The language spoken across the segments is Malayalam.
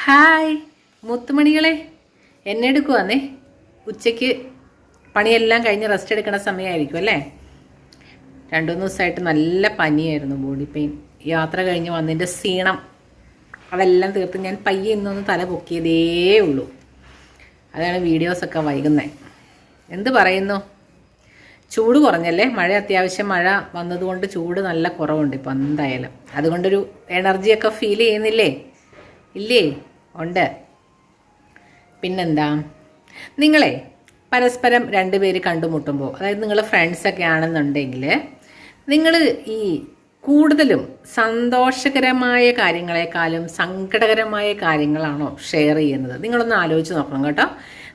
ഹായ് മുത്തുമണികളെ, എന്നെ എടുക്കുവാന്നേ. ഉച്ചയ്ക്ക് പണിയെല്ലാം കഴിഞ്ഞ് റെസ്റ്റ് എടുക്കുന്ന സമയമായിരിക്കും അല്ലേ. 2-3 ദിവസമായിട്ട് നല്ല പനിയായിരുന്നു, ബോഡി പെയിൻ. യാത്ര കഴിഞ്ഞ് വന്നതിൻ്റെ ക്ഷീണം അതെല്ലാം തീർത്ത് ഞാൻ പയ്യെ ഇന്നൊന്ന് തല പൊക്കിയതേ ഉള്ളൂ. അതാണ് വീഡിയോസൊക്കെ വൈകുന്നത്. എന്ത് പറയുന്നു, ചൂട് കുറഞ്ഞല്ലേ. മഴ അത്യാവശ്യം മഴ വന്നതുകൊണ്ട് ചൂട് നല്ല കുറവുണ്ട് ഇപ്പം എന്തായാലും. അതുകൊണ്ടൊരു എനർജിയൊക്കെ ഫീൽ ചെയ്യുന്നില്ലേ? ഇല്ലേ? ഉണ്ട്. പിന്നെന്താ, നിങ്ങളെ പരസ്പരം 2 പേര് കണ്ടുമുട്ടുമ്പോൾ, അതായത് നിങ്ങൾ ഫ്രണ്ട്സൊക്കെ ആണെന്നുണ്ടെങ്കിൽ, നിങ്ങൾ ഈ കൂടുതലും സന്തോഷകരമായ കാര്യങ്ങളെക്കാളും സങ്കടകരമായ കാര്യങ്ങളാണോ ഷെയർ ചെയ്യുന്നത്? നിങ്ങളൊന്ന് ആലോചിച്ച് നോക്കണം കേട്ടോ.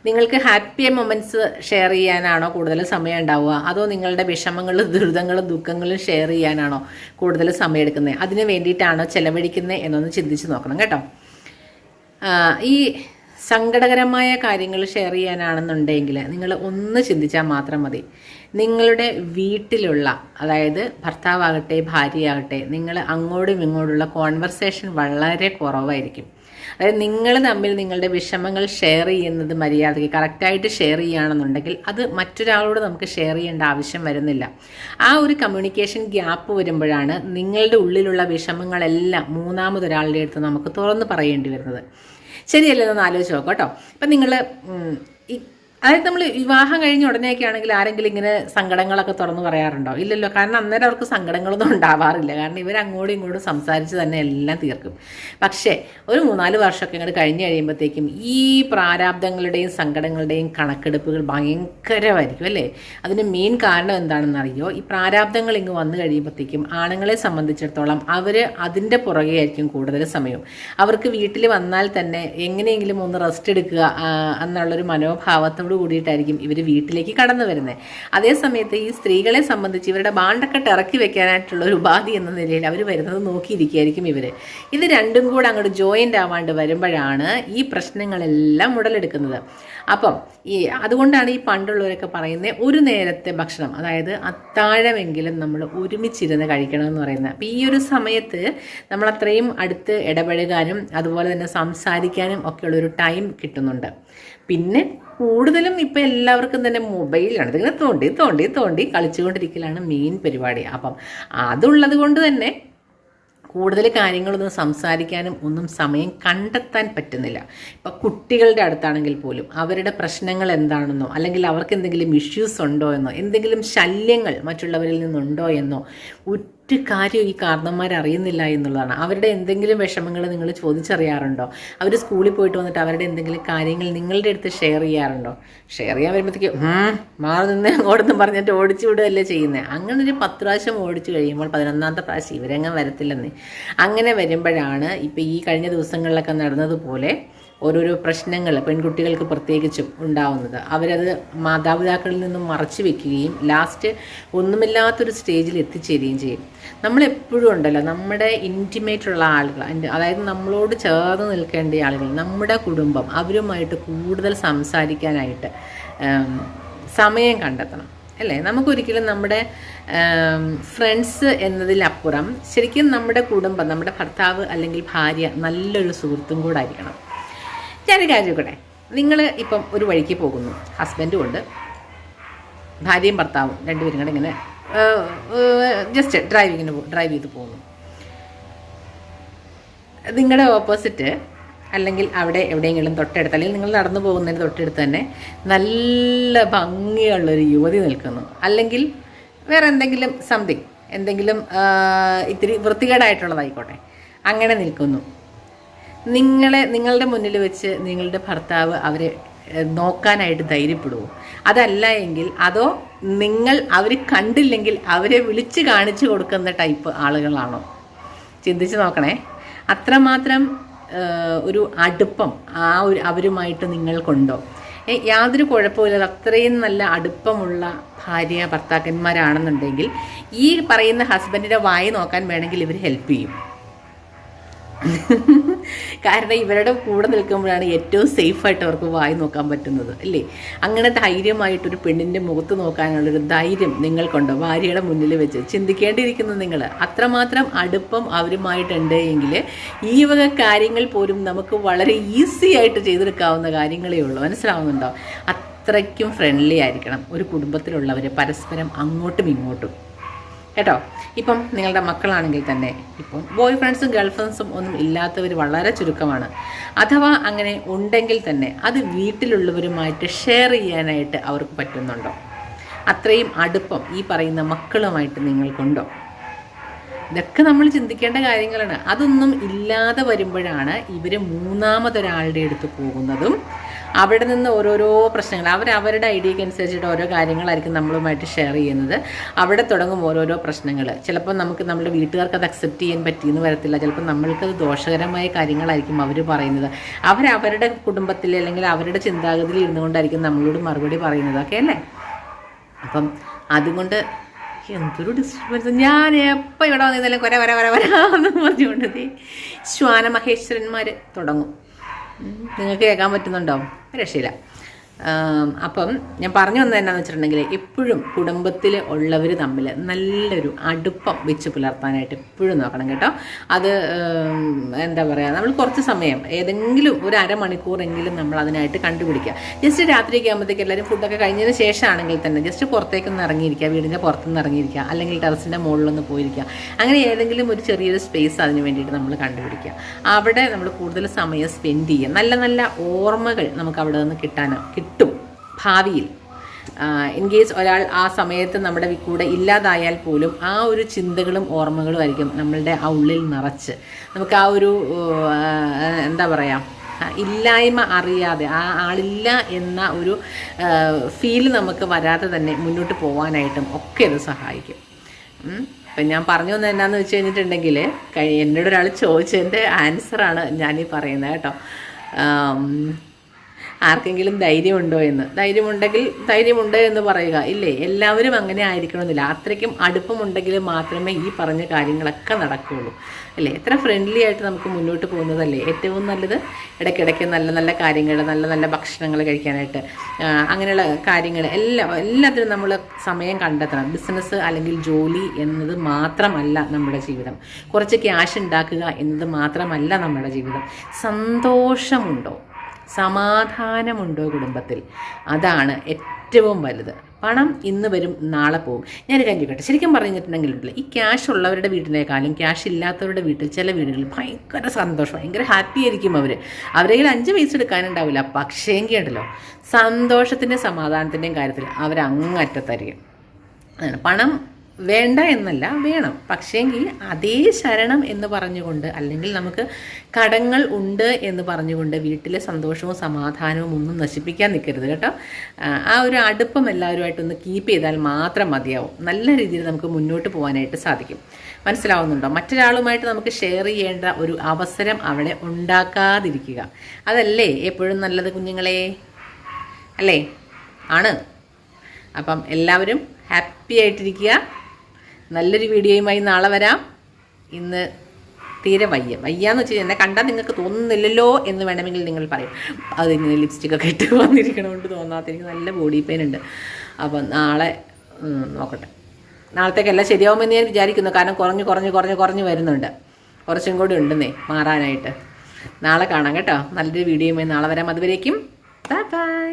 നിങ്ങൾക്ക് ഹാപ്പി മൊമെൻറ്റ്സ് ഷെയർ ചെയ്യാനാണോ കൂടുതൽ സമയം ഉണ്ടാവുക, അതോ നിങ്ങളുടെ വിഷമങ്ങളും ദുരിതങ്ങളും ദുഃഖങ്ങളും ഷെയർ ചെയ്യാനാണോ കൂടുതൽ സമയം എടുക്കുന്നത്? അതിന് വേണ്ടിയിട്ടാണോ ചിലവഴിക്കുന്നത് എന്നൊന്ന് ചിന്തിച്ച് നോക്കണം കേട്ടോ. ഈ സങ്കടകരമായ കാര്യങ്ങൾ ഷെയർ ചെയ്യാനാണെന്നുണ്ടെങ്കിൽ നിങ്ങൾ ഒന്ന് ചിന്തിച്ചാൽ മാത്രം മതി. നിങ്ങളുടെ വീട്ടിലുള്ള, അതായത് ഭർത്താവാകട്ടെ ഭാര്യയാകട്ടെ, നിങ്ങൾ അങ്ങോട്ടും ഇങ്ങോട്ടുള്ള കോൺവെർസേഷൻ വളരെ കുറവായിരിക്കും. അതായത് നിങ്ങൾ തമ്മിൽ നിങ്ങളുടെ വിഷമങ്ങൾ ഷെയർ ചെയ്യുന്നത് മര്യാദയ്ക്ക് കറക്റ്റായിട്ട് ഷെയർ ചെയ്യുകയാണെന്നുണ്ടെങ്കിൽ അത് മറ്റൊരാളോട് നമുക്ക് ഷെയർ ചെയ്യേണ്ട ആവശ്യം വരുന്നില്ല. ആ ഒരു കമ്മ്യൂണിക്കേഷൻ ഗ്യാപ്പ് വരുമ്പോഴാണ് നിങ്ങളുടെ ഉള്ളിലുള്ള വിഷമങ്ങളെല്ലാം മൂന്നാമതൊരാളുടെ അടുത്ത് നമുക്ക് തുറന്ന് പറയേണ്ടി വരുന്നത്. ശരിയല്ലേ? ഒന്ന് ആലോചിച്ച് നോക്കാം കേട്ടോ. ഇപ്പം നിങ്ങൾ അതായത് നമ്മൾ വിവാഹം കഴിഞ്ഞ ഉടനെയൊക്കെ ആണെങ്കിൽ ആരെങ്കിലും ഇങ്ങനെ സങ്കടങ്ങളൊക്കെ തുറന്നു പറയാറുണ്ടോ? ഇല്ലല്ലോ. കാരണം അന്നേരം അവർക്ക് സങ്കടങ്ങളൊന്നും ഉണ്ടാവാറില്ല. കാരണം ഇവർ അങ്ങോട്ടും ഇങ്ങോട്ടും സംസാരിച്ച് തന്നെ എല്ലാം തീർക്കും. പക്ഷേ ഒരു 3-4 വർഷമൊക്കെ ഇങ്ങോട്ട് കഴിഞ്ഞ് കഴിയുമ്പോഴത്തേക്കും ഈ പ്രാരാബ്ദങ്ങളുടെയും സങ്കടങ്ങളുടെയും കണക്കെടുപ്പുകൾ ഭയങ്കരമായിരിക്കും അല്ലേ. അതിന് മെയിൻ കാരണം എന്താണെന്ന് അറിയോ? ഈ പ്രാരാബ്ദങ്ങൾ ഇങ്ങ് വന്നു കഴിയുമ്പോഴത്തേക്കും ആണുങ്ങളെ സംബന്ധിച്ചിടത്തോളം അവർ അതിൻ്റെ പുറകെ ആയിരിക്കും കൂടുതൽ സമയം. അവർക്ക് വീട്ടിൽ വന്നാൽ തന്നെ എങ്ങനെയെങ്കിലും ഒന്ന് റെസ്റ്റ് എടുക്കുക എന്നുള്ളൊരു മനോഭാവത്തോട് കൂടിയിട്ടായിരിക്കും ഇവർ വീട്ടിലേക്ക് കടന്നു വരുന്നത്. അതേസമയത്ത് ഈ സ്ത്രീകളെ സംബന്ധിച്ച് ഇവരുടെ ബാണ്ടക്കെട്ട് ഇറക്കി വെക്കാനായിട്ടുള്ള ഒരു ഉപാധി എന്ന നിലയിൽ അവർ വരുന്നത് നോക്കിയിരിക്കുകയായിരിക്കും ഇവർ. ഇത് രണ്ടും കൂടെ അങ്ങോട്ട് ജോയിൻ്റ് ആവാണ്ട് വരുമ്പോഴാണ് ഈ പ്രശ്നങ്ങളെല്ലാം ഉടലെടുക്കുന്നത്. അപ്പം അതുകൊണ്ടാണ് ഈ പണ്ടുള്ളവരൊക്കെ പറയുന്നത് ഒരു നേരത്തെ ഭക്ഷണം, അതായത് അത്താഴമെങ്കിലും നമ്മൾ ഒരുമിച്ചിരുന്ന് കഴിക്കണമെന്ന് പറയുന്നത്. അപ്പം ഈ ഒരു സമയത്ത് നമ്മൾ അത്രയും അടുത്ത് ഇടപഴകാനും അതുപോലെ തന്നെ സംസാരിക്കാനും ഒക്കെയുള്ളൊരു ടൈം കിട്ടുന്നുണ്ട്. പിന്നെ കൂടുതലും ഇപ്പം എല്ലാവർക്കും തന്നെ മൊബൈലാണ്. ഇതിങ്ങനെ തോണ്ടി തോണ്ടി തോണ്ടി കളിച്ചുകൊണ്ടിരിക്കലാണ് മെയിൻ പരിപാടി. അപ്പം അതുള്ളത് കൊണ്ട് തന്നെ കൂടുതൽ കാര്യങ്ങളൊന്നും സംസാരിക്കാനും ഒന്നും സമയം കണ്ടെത്താൻ പറ്റുന്നില്ല. ഇപ്പം കുട്ടികളുടെ അടുത്താണെങ്കിൽ പോലും അവരുടെ പ്രശ്നങ്ങൾ എന്താണെന്നോ, അല്ലെങ്കിൽ അവർക്ക് എന്തെങ്കിലും ഇഷ്യൂസ് ഉണ്ടോ എന്നോ, എന്തെങ്കിലും ശല്യങ്ങൾ മറ്റുള്ളവരിൽ നിന്നുണ്ടോ എന്നോ ഒരു കാര്യം ഈ കാരണന്മാർ അറിയുന്നില്ല എന്നുള്ളതാണ്. അവരുടെ എന്തെങ്കിലും വിഷമങ്ങൾ നിങ്ങൾ ചോദിച്ചറിയാറുണ്ടോ? അവർ സ്കൂളിൽ പോയിട്ട് വന്നിട്ട് അവരുടെ എന്തെങ്കിലും കാര്യങ്ങൾ നിങ്ങളുടെ അടുത്ത് ഷെയർ ചെയ്യാറുണ്ടോ? ഷെയർ ചെയ്യാൻ വരുമ്പോഴത്തേക്ക് മാറി നിന്ന് അങ്ങോട്ടൊന്നും പറഞ്ഞിട്ട് ഓടിച്ചു വിടുകയല്ലേ ചെയ്യുന്നത്. അങ്ങനെ ഒരു 10 പ്രാവശ്യം ഓടിച്ചു കഴിയുമ്പോൾ 11ാമത്തെ പ്രാവശ്യം ഇവരങ്ങ് വരത്തില്ലെന്ന്. അങ്ങനെ വരുമ്പോഴാണ് ഇപ്പം ഈ കഴിഞ്ഞ ദിവസങ്ങളിലൊക്കെ നടന്നതുപോലെ ഓരോരോ പ്രശ്നങ്ങൾ പെൺകുട്ടികൾക്ക് പ്രത്യേകിച്ചും ഉണ്ടാവുന്നത്. അവരത് മാതാപിതാക്കളിൽ നിന്നും മറച്ചു വെക്കുകയും ലാസ്റ്റ് ഒന്നുമില്ലാത്തൊരു സ്റ്റേജിൽ എത്തിച്ചേരുകയും ചെയ്യും. നമ്മളെപ്പോഴും ഉണ്ടല്ലോ, നമ്മുടെ ഇൻറ്റിമേറ്റുള്ള ആളുകൾ, അതായത് നമ്മളോട് ചേർന്ന് നിൽക്കേണ്ട ആളുകൾ, നമ്മുടെ കുടുംബം, അവരുമായിട്ട് കൂടുതൽ സംസാരിക്കാനായിട്ട് സമയം കണ്ടെത്തണം അല്ലേ. നമുക്കൊരിക്കലും നമ്മുടെ ഫ്രണ്ട്സ് എന്നതിലപ്പുറം ശരിക്കും നമ്മുടെ കുടുംബം, നമ്മുടെ ഭർത്താവ് അല്ലെങ്കിൽ ഭാര്യ നല്ലൊരു സുഹൃത്തും കൂടെ ആയിരിക്കണം. ഞാനൊരു കാര്യം കൂടെ, നിങ്ങൾ ഇപ്പം ഒരു വഴിക്ക് പോകുന്നു, ഹസ്ബൻഡും ഉണ്ട്, ഭാര്യയും ഭർത്താവും 2 പേരും കൂടെ ഇങ്ങനെ ജസ്റ്റ് ഡ്രൈവ് ചെയ്ത് പോകുന്നു. നിങ്ങളുടെ ഓപ്പോസിറ്റ് അല്ലെങ്കിൽ അവിടെ എവിടെയെങ്കിലും തൊട്ടടുത്ത്, അല്ലെങ്കിൽ നിങ്ങൾ നടന്നു പോകുന്നതിന് തൊട്ടടുത്ത് തന്നെ നല്ല ഭംഗിയുള്ളൊരു യുവതി നിൽക്കുന്നു, അല്ലെങ്കിൽ വേറെ എന്തെങ്കിലും എന്തെങ്കിലും ഇത്തിരി വൃത്തികേടായിട്ടുള്ളതായിക്കോട്ടെ, അങ്ങനെ നിൽക്കുന്നു. നിങ്ങളുടെ മുന്നിൽ വെച്ച് നിങ്ങളുടെ ഭർത്താവ് അവരെ നോക്കാനായിട്ട് ധൈര്യപ്പെടുമോ? അതല്ല എങ്കിൽ അതോ അവർ കണ്ടില്ലെങ്കിൽ അവരെ വിളിച്ച് കാണിച്ചു കൊടുക്കുന്ന ടൈപ്പ് ആളുകളാണോ? ചിന്തിച്ച് നോക്കണേ. അത്രമാത്രം ഒരു അടുപ്പം അവരുമായിട്ട് നിങ്ങൾക്കുണ്ടോ? യാതൊരു കുഴപ്പമില്ല, അത്രയും നല്ല അടുപ്പമുള്ള ഭാര്യ ഭർത്താക്കന്മാരാണെന്നുണ്ടെങ്കിൽ ഈ പറയുന്ന ഹസ്ബൻഡിൻ്റെ വായി നോക്കാൻ വേണമെങ്കിൽ ഇവർ ഹെൽപ്പ് ചെയ്യും. കാരണം ഇവരുടെ കൂടെ നിൽക്കുമ്പോഴാണ് ഏറ്റവും സേഫായിട്ട് അവർക്ക് വായി നോക്കാൻ പറ്റുന്നത് അല്ലേ. അങ്ങനെ ധൈര്യമായിട്ടൊരു പെണ്ണിൻ്റെ മുഖത്ത് നോക്കാനുള്ളൊരു ധൈര്യം നിങ്ങൾക്കുണ്ടോ? ഭാര്യയുടെ മുന്നിൽ വെച്ച് ചിന്തിക്കേണ്ടിയിരിക്കുന്നു നിങ്ങൾ. അത്രമാത്രം അടുപ്പം അവരുമായിട്ടുണ്ട് എങ്കിൽ ഈ വക കാര്യങ്ങൾ പോലും നമുക്ക് വളരെ ഈസി ആയിട്ട് ചെയ്തെടുക്കാവുന്ന കാര്യങ്ങളേ ഉള്ളൂ. മനസ്സിലാവുന്നുണ്ടോ? അത്രയ്ക്കും ഫ്രണ്ട്ലി ആയിരിക്കണം ഒരു കുടുംബത്തിലുള്ളവർ, പരസ്പരം അങ്ങോട്ടും ഇങ്ങോട്ടും കേട്ടോ. ഇപ്പം നിങ്ങളുടെ മക്കളാണെങ്കിൽ തന്നെ ഇപ്പം ബോയ് ഫ്രണ്ട്സും ഗേൾ ഫ്രണ്ട്സും ഒന്നും ഇല്ലാത്തവർ വളരെ ചുരുക്കമാണ്. അഥവാ അങ്ങനെ ഉണ്ടെങ്കിൽ തന്നെ അത് വീട്ടിലുള്ളവരുമായിട്ട് ഷെയർ ചെയ്യാനായിട്ട് അവർക്ക് പറ്റുന്നുണ്ടോ? അത്രയും അടുപ്പം ഈ പറയുന്ന മക്കളുമായിട്ട് നിങ്ങൾക്കുണ്ടോ? ഇതൊക്കെ നമ്മൾ ചിന്തിക്കേണ്ട കാര്യങ്ങളാണ്. അതൊന്നും ഇല്ലാതെ വരുമ്പോഴാണ് ഇവർ മൂന്നാമതൊരാളുടെ അടുത്ത് പോകുന്നതും അവിടെ നിന്ന് ഓരോരോ പ്രശ്നങ്ങൾ അവരവരുടെ ഐഡിയക്ക് അനുസരിച്ചിട്ട് ഓരോ കാര്യങ്ങളായിരിക്കും നമ്മളുമായിട്ട് ഷെയർ ചെയ്യുന്നത്. അവിടെ തുടങ്ങും ഓരോരോ പ്രശ്നങ്ങൾ. ചിലപ്പോൾ നമുക്ക് നമ്മുടെ വീട്ടുകാർക്ക് അത് അക്സെപ്റ്റ് ചെയ്യാൻ പറ്റിയെന്ന് വരത്തില്ല. ചിലപ്പോൾ നമ്മൾക്കത് ദോഷകരമായ കാര്യങ്ങളായിരിക്കും അവർ പറയുന്നത്. അവരവരുടെ കുടുംബത്തിൽ അല്ലെങ്കിൽ അവരുടെ ചിന്താഗതിയിൽ ഇരുന്നുകൊണ്ടായിരിക്കും നമ്മളോട് മറുപടി പറയുന്നത്. ഓക്കെ അല്ലേ? അപ്പം അതുകൊണ്ട് എന്തൊരു ഡിസ്റ്റർബൻസ്. ഞാൻ എപ്പോൾ ഇവിടെ വന്നിരുന്നാലും വരാന്ന് പറഞ്ഞുകൊണ്ട് ശ്വാന മഹേശ്വരന്മാർ തുടങ്ങും. നിങ്ങൾക്ക് കേൾക്കാൻ പറ്റുന്നുണ്ടോ? രക്ഷയില്ല. അപ്പം ഞാൻ പറഞ്ഞു വന്നത് എന്നാന്ന് വെച്ചിട്ടുണ്ടെങ്കിൽ എപ്പോഴും കുടുംബത്തിൽ ഉള്ളവർ തമ്മിൽ നല്ലൊരു അടുപ്പം വെച്ച് പുലർത്താനായിട്ട് എപ്പോഴും നോക്കണം കേട്ടോ. അത് എന്താ പറയുക, നമ്മൾ കുറച്ച് സമയം ഏതെങ്കിലും ഒരു അരമണിക്കൂറെങ്കിലും നമ്മൾ അതിനായിട്ട് കണ്ടുപിടിക്കുക. ജസ്റ്റ് രാത്രിയൊക്കെ ആകുമ്പോഴത്തേക്ക് എല്ലാവരും ഫുഡൊക്കെ കഴിഞ്ഞതിന് ശേഷമാണെങ്കിൽ തന്നെ ജസ്റ്റ് പുറത്തേക്കൊന്ന് ഇറങ്ങിയിരിക്കുക, വീടിൻ്റെ പുറത്തുനിന്ന് ഇറങ്ങിയിരിക്കുക, അല്ലെങ്കിൽ ടെറസിൻ്റെ മുകളിലൊന്ന് പോയിരിക്കുക. അങ്ങനെ ഏതെങ്കിലും ഒരു ചെറിയൊരു സ്പേസ് അതിന് വേണ്ടിയിട്ട് നമ്മൾ കണ്ടുപിടിക്കുക. അവിടെ നമ്മൾ കൂടുതൽ സമയം സ്പെൻഡ് ചെയ്യുക. നല്ല നല്ല ഓർമ്മകൾ നമുക്ക് അവിടെ നിന്ന് കിട്ടും ഭാവിയിൽ. ഇൻ കേസ് ഒരാൾ ആ സമയത്ത് നമ്മുടെ കൂടെ ഇല്ലാതായാൽ പോലും ആ ഒരു ചിന്തകളും ഓർമ്മകളും ആയിരിക്കും നമ്മളുടെ ആ ഉള്ളിൽ നിറച്ച് നമുക്ക് ആ ഒരു എന്താ പറയുക, ഇല്ലായ്മ അറിയാതെ, ആ ആളില്ല എന്ന ഒരു ഫീല് നമുക്ക് വരാതെ തന്നെ മുന്നോട്ട് പോകാനായിട്ടും ഒക്കെ അത് സഹായിക്കും. അപ്പം ഞാൻ പറഞ്ഞു വന്നത് എന്നാന്ന് വെച്ച് കഴിഞ്ഞിട്ടുണ്ടെങ്കിൽ എന്നോട് ഒരാൾ ചോദിച്ചതിൻ്റെ ആൻസറാണ് ഞാനീ പറയുന്നത് കേട്ടോ. ആർക്കെങ്കിലും ധൈര്യമുണ്ടോ എന്ന്. ധൈര്യമുണ്ടെങ്കിൽ ധൈര്യമുണ്ട് എന്ന് പറയുക. ഇല്ലേ, എല്ലാവരും അങ്ങനെ ആയിരിക്കണമെന്നില്ല. അത്രയ്ക്കും അടുപ്പമുണ്ടെങ്കിൽ മാത്രമേ ഈ പറഞ്ഞ കാര്യങ്ങളൊക്കെ നടക്കുകയുള്ളൂ അല്ലേ. എത്ര ഫ്രണ്ട്ലി ആയിട്ട് നമുക്ക് മുന്നോട്ട് പോകുന്നതല്ലേ ഏറ്റവും നല്ലത്. ഇടയ്ക്കിടയ്ക്ക് നല്ല നല്ല കാര്യങ്ങൾ, നല്ല നല്ല ഭക്ഷണങ്ങൾ കഴിക്കാനായിട്ട്, അങ്ങനെയുള്ള കാര്യങ്ങൾ എല്ലാത്തിനും നമ്മൾ സമയം കണ്ടെത്തണം. ബിസിനസ് അല്ലെങ്കിൽ ജോലി എന്നത് മാത്രമല്ല നമ്മുടെ ജീവിതം. കുറച്ച് ക്യാഷ് ഉണ്ടാക്കുക എന്നത് മാത്രമല്ല നമ്മുടെ ജീവിതം. സന്തോഷമുണ്ടോ, സമാധാനമുണ്ടോ കുടുംബത്തിൽ, അതാണ് ഏറ്റവും വലുത്. പണം ഇന്ന് വരും നാളെ പോകും. ഞാനൊരു കാര്യം ചോദിക്കട്ടെ, ശരിക്കും പറഞ്ഞിട്ടുണ്ടെങ്കിൽ ഈ ക്യാഷ് ഉള്ളവരുടെ വീട്ടിനേക്കാളും ക്യാഷ് ഇല്ലാത്തവരുടെ വീട്ടിൽ ചില വീടുകളിൽ ഭയങ്കര സന്തോഷം, ഭയങ്കര ഹാപ്പി ആയിരിക്കും. അവരെ കയ്യിൽ 5 പൈസ എടുക്കാനുണ്ടാവില്ല. പക്ഷേങ്കിൽ ഉണ്ടല്ലോ, സന്തോഷത്തിൻ്റെയും സമാധാനത്തിൻ്റെയും കാര്യത്തിൽ അവരങ്ങറ്റത്തായിരിക്കും. പണം വേണ്ട എന്നല്ല, വേണം. പക്ഷേങ്കിൽ അതേ ശരണം എന്ന് പറഞ്ഞുകൊണ്ട്, അല്ലെങ്കിൽ നമുക്ക് കടങ്ങൾ ഉണ്ട് എന്ന് പറഞ്ഞുകൊണ്ട് വീട്ടിലെ സന്തോഷവും സമാധാനവും ഒന്നും നശിപ്പിക്കാൻ നിൽക്കരുത് കേട്ടോ. ആ ഒരു അടുപ്പം എല്ലാവരുമായിട്ടൊന്ന് കീപ്പ് ചെയ്താൽ മാത്രം മതിയാവും. നല്ല രീതിയിൽ നമുക്ക് മുന്നോട്ട് പോകാനായിട്ട് സാധിക്കും. മനസ്സിലാവുന്നുണ്ടോ? മറ്റൊരാളുമായിട്ട് നമുക്ക് ഷെയർ ചെയ്യേണ്ട ഒരു അവസരം അവിടെ ഉണ്ടാക്കാതിരിക്കുക. അതല്ലേ എപ്പോഴും നല്ലത് കുഞ്ഞുങ്ങളെ, അല്ലേ? ആണ്. അപ്പം എല്ലാവരും ഹാപ്പി ആയിട്ടിരിക്കുക. നല്ലൊരു വീഡിയോയുമായി നാളെ വരാം. ഇന്ന് തീരെ വയ്യാന്ന് വെച്ച് കഴിഞ്ഞാൽ എന്നെ കണ്ടാൽ നിങ്ങൾക്ക് തോന്നുന്നില്ലല്ലോ എന്ന് വേണമെങ്കിൽ നിങ്ങൾ പറയും. അതിങ്ങനെ ലിപ്സ്റ്റിക്കൊക്കെ ഇട്ട് വന്നിരിക്കണോണ്ട് തോന്നാത്ത, എനിക്ക് നല്ല ബോഡി പെയിൻ ഉണ്ട്. അപ്പം നാളെ നോക്കട്ടെ, നാളത്തേക്കെല്ലാം ശരിയാവുമെന്ന് ഞാൻ വിചാരിക്കുന്നു. കാരണം കുറഞ്ഞ് വരുന്നുണ്ട്. കുറച്ചും കൂടി ഉണ്ടെന്നേ മാറാനായിട്ട്. നാളെ കാണാം കേട്ടോ. നല്ലൊരു വീഡിയോയുമായി നാളെ വരാം. അതുവരേക്കും ബൈ.